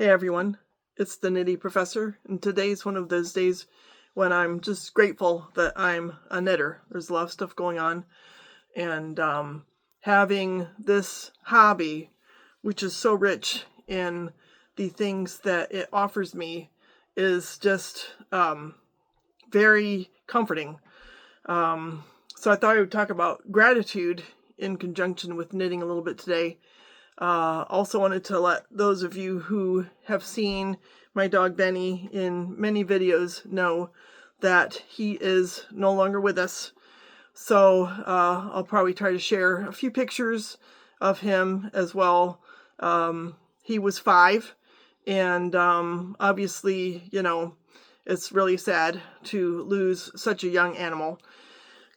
Hey everyone, it's the Knitty Professor, and today's one of those days when I'm just grateful that I'm a knitter. There's a lot of stuff going on, and having this hobby, which is so rich in the things that it offers me, is just very comforting. So I thought I would talk about gratitude in conjunction with knitting a little bit today. Also wanted to let those of you who have seen my dog Bennie in many videos know that he is no longer with us. So I'll probably try to share a few pictures of him as well. He was 5, and obviously, it's really sad to lose such a young animal.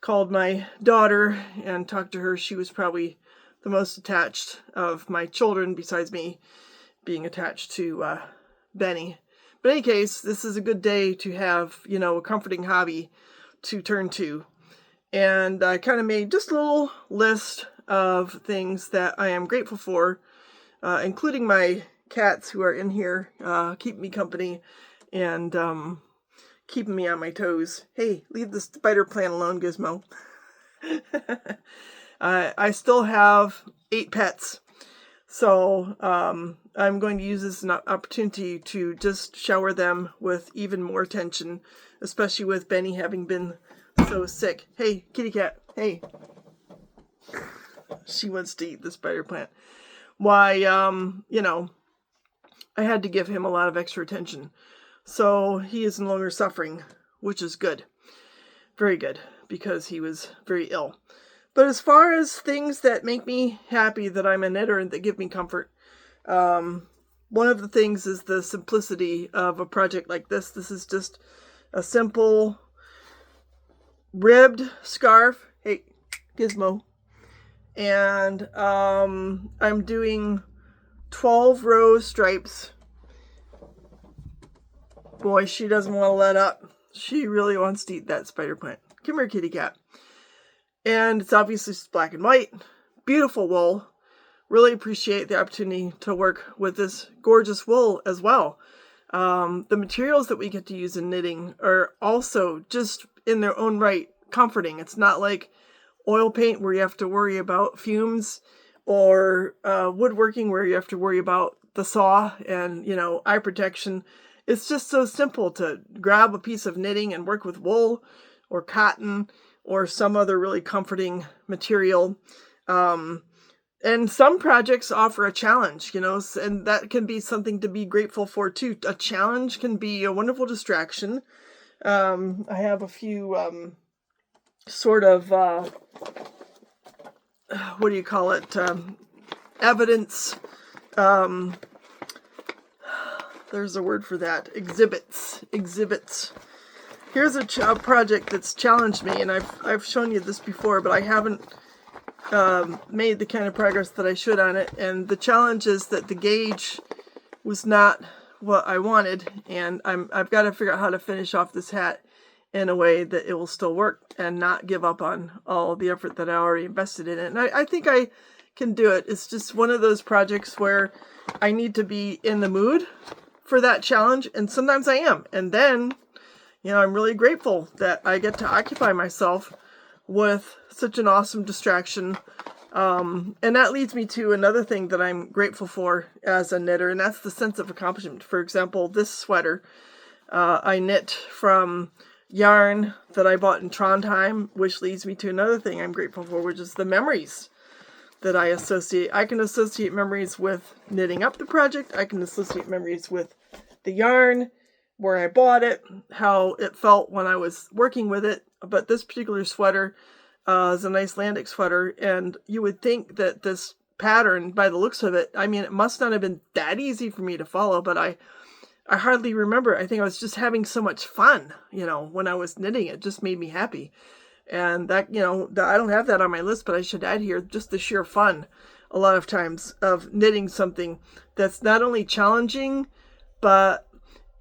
Called my daughter and talked to her. She was probably the most attached of my children, besides me being attached to Bennie. But in any case, this is a good day to have, a comforting hobby to turn to. And I kind of made just a little list of things that I am grateful for, including my cats who are in here, keeping me company and keeping me on my toes. Hey, leave the spider plant alone, Gizmo. I still have 8 pets, so I'm going to use this as an opportunity to just shower them with even more attention, especially with Bennie having been so sick. Hey, kitty cat, hey. She wants to eat the spider plant. Why, I had to give him a lot of extra attention, so he is no longer suffering, which is good. Very good, because he was very ill. But as far as things that make me happy that I'm a knitter and that give me comfort, one of the things is the simplicity of a project like this. This is just a simple ribbed scarf. Hey, Gizmo. And I'm doing 12 row stripes. Boy, she doesn't want to let up. She really wants to eat that spider plant. Come here, kitty cat. And it's obviously black and white. Beautiful wool. Really appreciate the opportunity to work with this gorgeous wool as well. The materials that we get to use in knitting are also just in their own right comforting. It's not like oil paint where you have to worry about fumes, or woodworking where you have to worry about the saw and, eye protection. It's just so simple to grab a piece of knitting and work with wool or cotton or some other really comforting material. And some projects offer a challenge, and that can be something to be grateful for too. A challenge can be a wonderful distraction. I have a few what do you call it? Evidence. There's a word for that. Exhibits. Here's a project that's challenged me, and I've shown you this before, but I haven't made the kind of progress that I should on it. And the challenge is that the gauge was not what I wanted, and I've got to figure out how to finish off this hat in a way that it will still work and not give up on all the effort that I already invested in it. And I think I can do it. It's just one of those projects where I need to be in the mood for that challenge, and sometimes I am. And then, I'm really grateful that I get to occupy myself with such an awesome distraction. And that leads me to another thing that I'm grateful for as a knitter, and that's the sense of accomplishment. For example, this sweater I knit from yarn that I bought in Trondheim, which leads me to another thing I'm grateful for, which is the memories that I associate. I can associate memories with knitting up the project. I can associate memories with the yarn, where I bought it, how it felt when I was working with it. But this particular sweater is an Icelandic sweater, and you would think that this pattern, by the looks of it, it must not have been that easy for me to follow, but I hardly remember. I think I was just having so much fun, when I was knitting. It just made me happy. And that, I don't have that on my list, but I should add here just the sheer fun, a lot of times, of knitting something that's not only challenging, but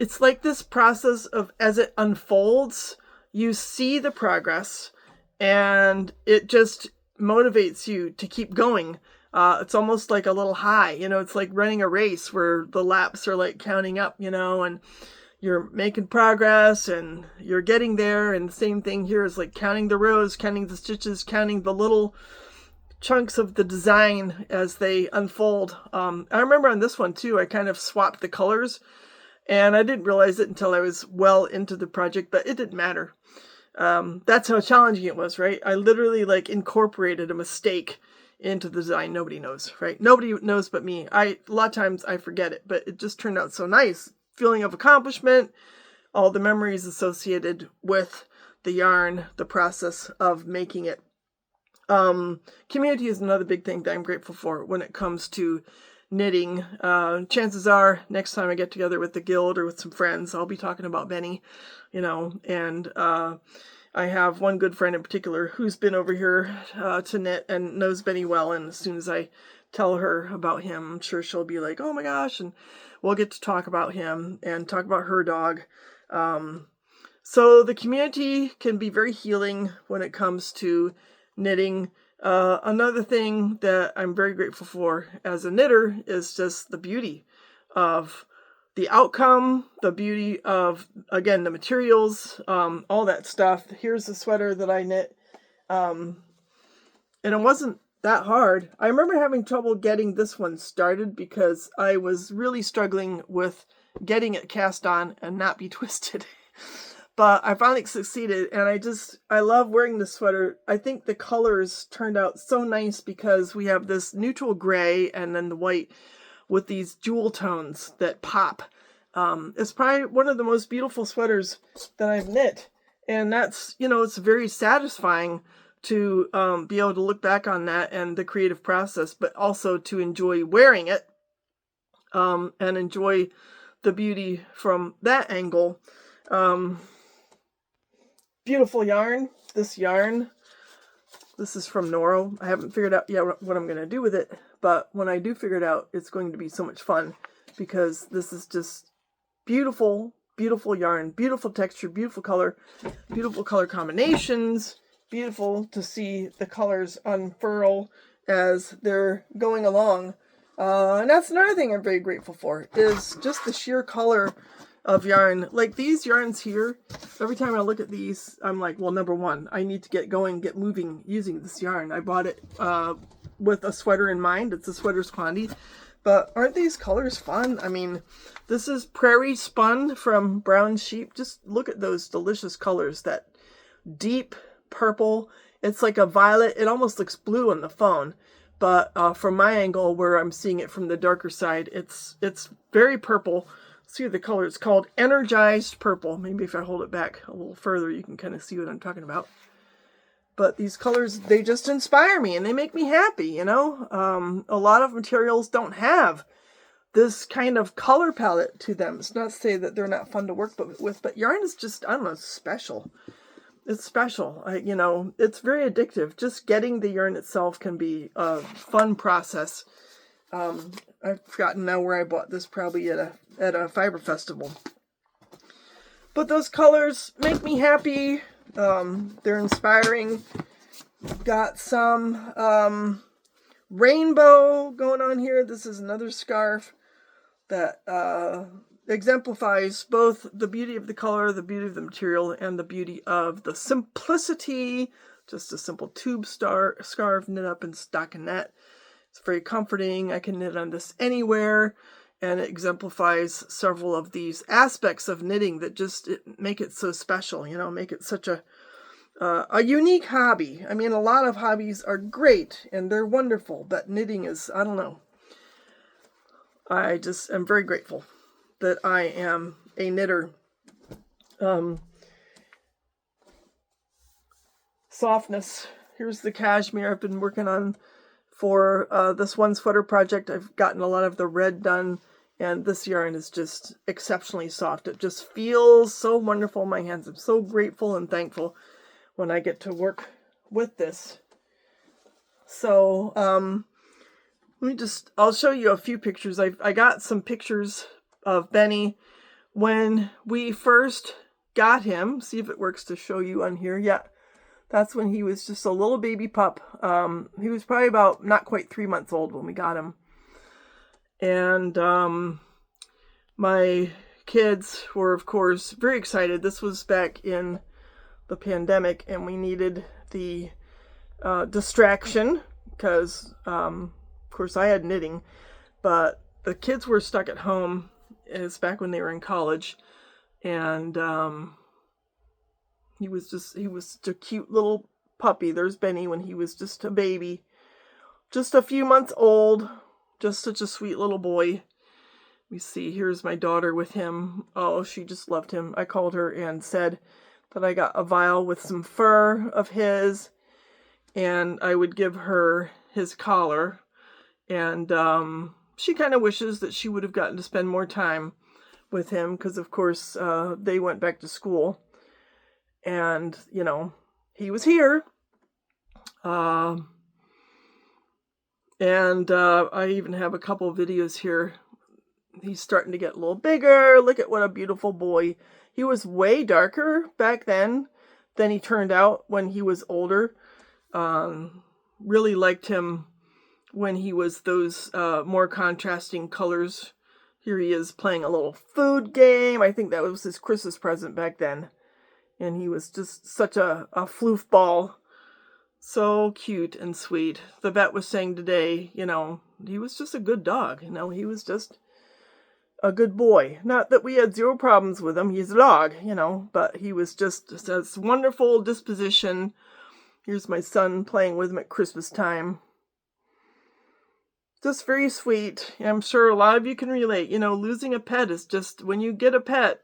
it's like this process of, as it unfolds, you see the progress, and it just motivates you to keep going It's almost like a little high, it's like running a race where the laps are like counting up, and you're making progress and you're getting there. And the same thing here is like counting the rows, counting the stitches, counting the little chunks of the design as they unfold. I remember on this one too, I kind of swapped the colors, and I didn't realize it until I was well into the project, but it didn't matter. That's how challenging it was, right? I literally like incorporated a mistake into the design. Nobody knows, right? Nobody knows but me. A lot of times I forget it, but it just turned out so nice. Feeling of accomplishment, all the memories associated with the yarn, the process of making it. Community is another big thing that I'm grateful for when it comes to knitting. Chances are next time I get together with the guild or with some friends, I'll be talking about Bennie, and I have one good friend in particular who's been over here to knit and knows Bennie well. And as soon as I tell her about him, I'm sure she'll be like, oh my gosh. And we'll get to talk about him and talk about her dog. So the community can be very healing when it comes to knitting. Another thing that I'm very grateful for as a knitter is just the beauty of the outcome, the beauty of, again, the materials, all that stuff. Here's the sweater that I knit. And it wasn't that hard. I remember having trouble getting this one started because I was really struggling with getting it cast on and not be twisted. But I finally succeeded, and I love wearing this sweater. I think the colors turned out so nice because we have this neutral gray and then the white with these jewel tones that pop. It's probably one of the most beautiful sweaters that I've knit. And that's, it's very satisfying to be able to look back on that and the creative process, but also to enjoy wearing it and enjoy the beauty from that angle. Beautiful yarn. This is from Noro. I haven't figured out yet what I'm going to do with it, but when I do figure it out, it's going to be so much fun because this is just beautiful, beautiful yarn, beautiful texture, beautiful color combinations, beautiful to see the colors unfurl as they're going along. And that's another thing I'm very grateful for is just the sheer color of yarn. Like these yarns here, every time I look at these, I'm like, well, number one, I need to get going, get moving using this yarn. I bought it with a sweater in mind. It's a sweater's quantity. But aren't these colors fun? I mean, this is prairie spun from brown sheep. Just look at those delicious colors. That deep purple. It's like a violet. It almost looks blue on the phone. But from my angle, where I'm seeing it from the darker side, it's very purple. See the color. It's called Energized Purple. Maybe if I hold it back a little further, you can kind of see what I'm talking about. But these colors, they just inspire me and they make me happy, A lot of materials don't have this kind of color palette to them. It's not to say that they're not fun to work with, but yarn is just, I don't know, special. It's special. It's very addictive. Just getting the yarn itself can be a fun process. I've forgotten now where I bought this, probably at a fiber festival. But those colors make me happy. They're inspiring. Got some rainbow going on here. This is another scarf that exemplifies both the beauty of the color, the beauty of the material, and the beauty of the simplicity. Just a simple tube scarf knit up in stockinette. It's very comforting. I can knit on this anywhere, and it exemplifies several of these aspects of knitting that just make it so special, make it such a unique hobby. I mean, a lot of hobbies are great and they're wonderful, but knitting is, I don't know. I just am very grateful that I am a knitter. Softness. Here's the cashmere I've been working on for this one sweater project. I've gotten a lot of the red done, and this yarn is just exceptionally soft. It just feels so wonderful in my hands. I'm so grateful and thankful when I get to work with this. So, I'll show you a few pictures. I got some pictures of Bennie when we first got him. See if it works to show you on here. Yeah, That's when he was just a little baby pup. He was probably about not quite 3 months old when we got him. And my kids were, of course, very excited. This was back in the pandemic, and we needed the distraction because, of course, I had knitting, but the kids were stuck at home. It's back when they were in college, and he was such a cute little puppy. There's Benny when he was just a baby, just a few months old, just such a sweet little boy. We see, here's my daughter with him. Oh, she just loved him. I called her and said that I got a vial with some fur of his, and I would give her his collar. And she kind of wishes that she would have gotten to spend more time with him because, of course, they went back to school. And, you know, he was here. And I even have a couple of videos here. He's starting to get a little bigger. Look at what a beautiful boy. He was way darker back then than he turned out when he was older. Really liked him when he was those more contrasting colors. Here he is playing a little food game. I think that was his Christmas present back then. And he was just such a floof ball. So cute and sweet. The vet was saying today, you know, he was just a good dog. You know, he was just a good boy. Not that we had zero problems with him. He's a dog, you know, but he was just this wonderful disposition. Here's my son playing with him at Christmas time. Just very sweet. I'm sure a lot of you can relate. You know, losing a pet is just, when you get a pet,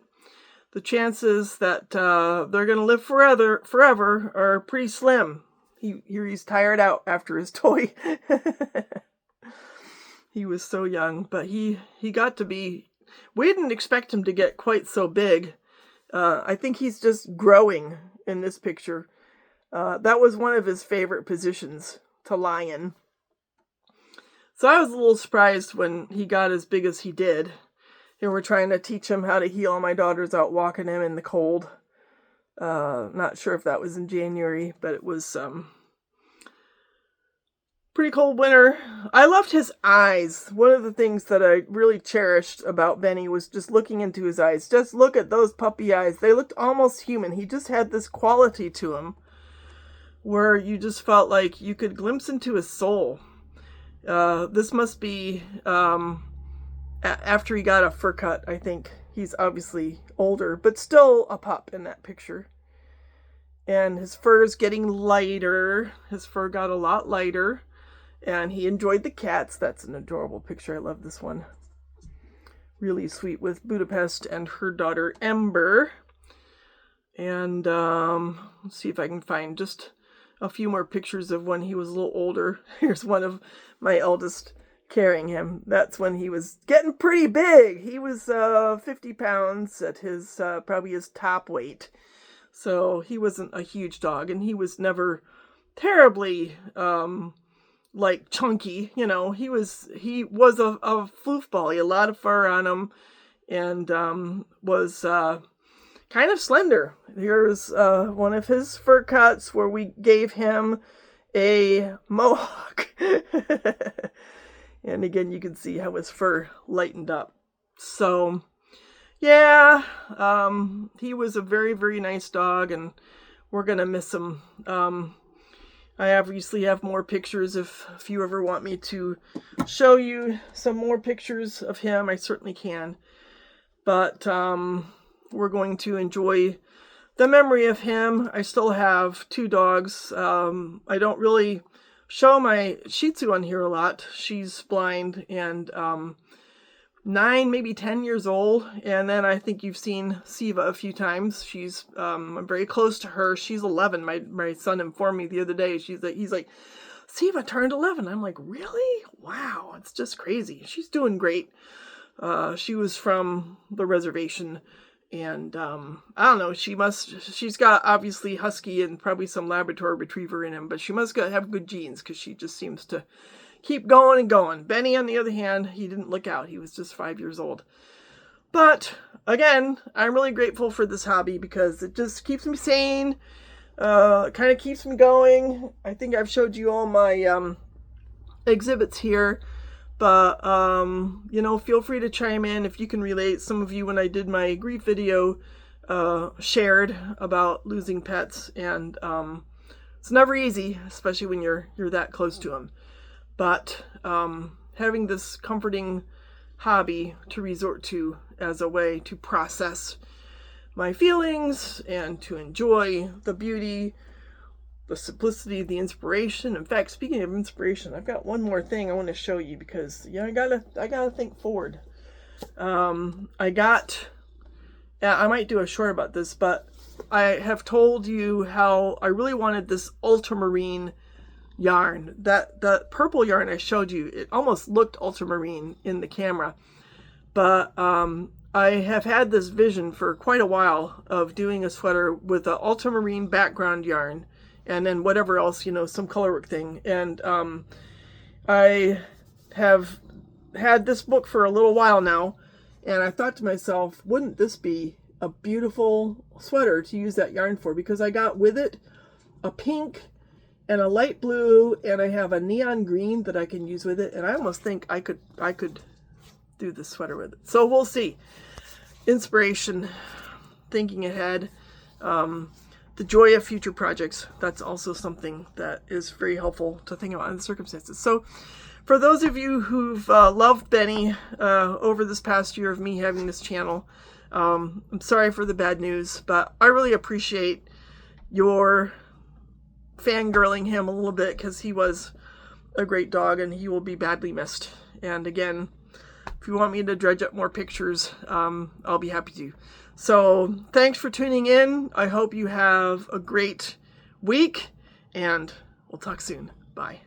the chances that they're going to live forever are pretty slim. He's tired out after his toy. He was so young, but he got to be, we didn't expect him to get quite so big. I think he's just growing in this picture. That was one of his favorite positions to lie in. So I was a little surprised when he got as big as he did. And we're trying to teach him how to heel. My daughter's out walking him in the cold. Not sure if that was in January, but it was pretty cold winter. I loved his eyes. One of the things that I really cherished about Benny was just looking into his eyes. Just look at those puppy eyes. They looked almost human. He just had this quality to him where you just felt like you could glimpse into his soul. This must be after he got a fur cut, I think. He's obviously older, but still a pup in that picture. And his fur is getting lighter. His fur got a lot lighter. And he enjoyed the cats. That's an adorable picture. I love this one. Really sweet with Budapest and her daughter Ember. And let's see if I can find just a few more pictures of when he was a little older. Here's one of my eldest carrying him. That's when he was getting pretty big. He was 50 pounds at his probably his top weight. So he wasn't a huge dog, and he was never terribly like chunky. You know, he was a floofball. He had a lot of fur on him, and was kind of slender. Here's one of his fur cuts where we gave him a mohawk. And again, you can see how his fur lightened up. So, yeah, he was a very, very nice dog, and we're going to miss him. I obviously have more pictures. If you ever want me to show you some more pictures of him, I certainly can. But we're going to enjoy the memory of him. I still have 2 dogs. I don't really show my Shih Tzu on here a lot. She's blind and 9, maybe 10 years old. And then I think you've seen Siva a few times. She's I'm very close to her. She's 11. My son informed me the other day. He's like, Siva turned 11. I'm like, really? Wow, it's just crazy. She's doing great. She was from the reservation. And I don't know, she's got obviously husky and probably some Labrador retriever in him, but she must have good genes because she just seems to keep going and going. Benny, on the other hand, he didn't look out. He was just 5 years old. But again, I'm really grateful for this hobby because it just keeps me sane. Kind of keeps me going. I think I've showed you all my exhibits here, but you know, feel free to chime in if you can relate. Some of you, when I did my grief video, shared about losing pets, and it's never easy, especially when you're that close to them. But having this comforting hobby to resort to as a way to process my feelings and to enjoy the beauty, the simplicity, the inspiration. In fact, speaking of inspiration, I've got one more thing I want to show you, because yeah, I gotta think forward. I might do a short about this, but I have told you how I really wanted this ultramarine yarn. The purple yarn I showed you, it almost looked ultramarine in the camera, but I have had this vision for quite a while of doing a sweater with an ultramarine background yarn and then whatever else, you know, some colorwork thing. And I have had this book for a little while now, and I thought to myself, wouldn't this be a beautiful sweater to use that yarn for? Because I got with it a pink and a light blue, and I have a neon green that I can use with it, and I almost think I could do this sweater with it. So we'll see. Inspiration, thinking ahead, the joy of future projects. That's also something that is very helpful to think about in the circumstances. So for those of you who've loved Bennie over this past year of me having this channel, I'm sorry for the bad news, but I really appreciate your fangirling him a little bit, because he was a great dog and he will be badly missed. And again, if you want me to dredge up more pictures, I'll be happy to. So thanks for tuning in. I hope you have a great week, and we'll talk soon. Bye.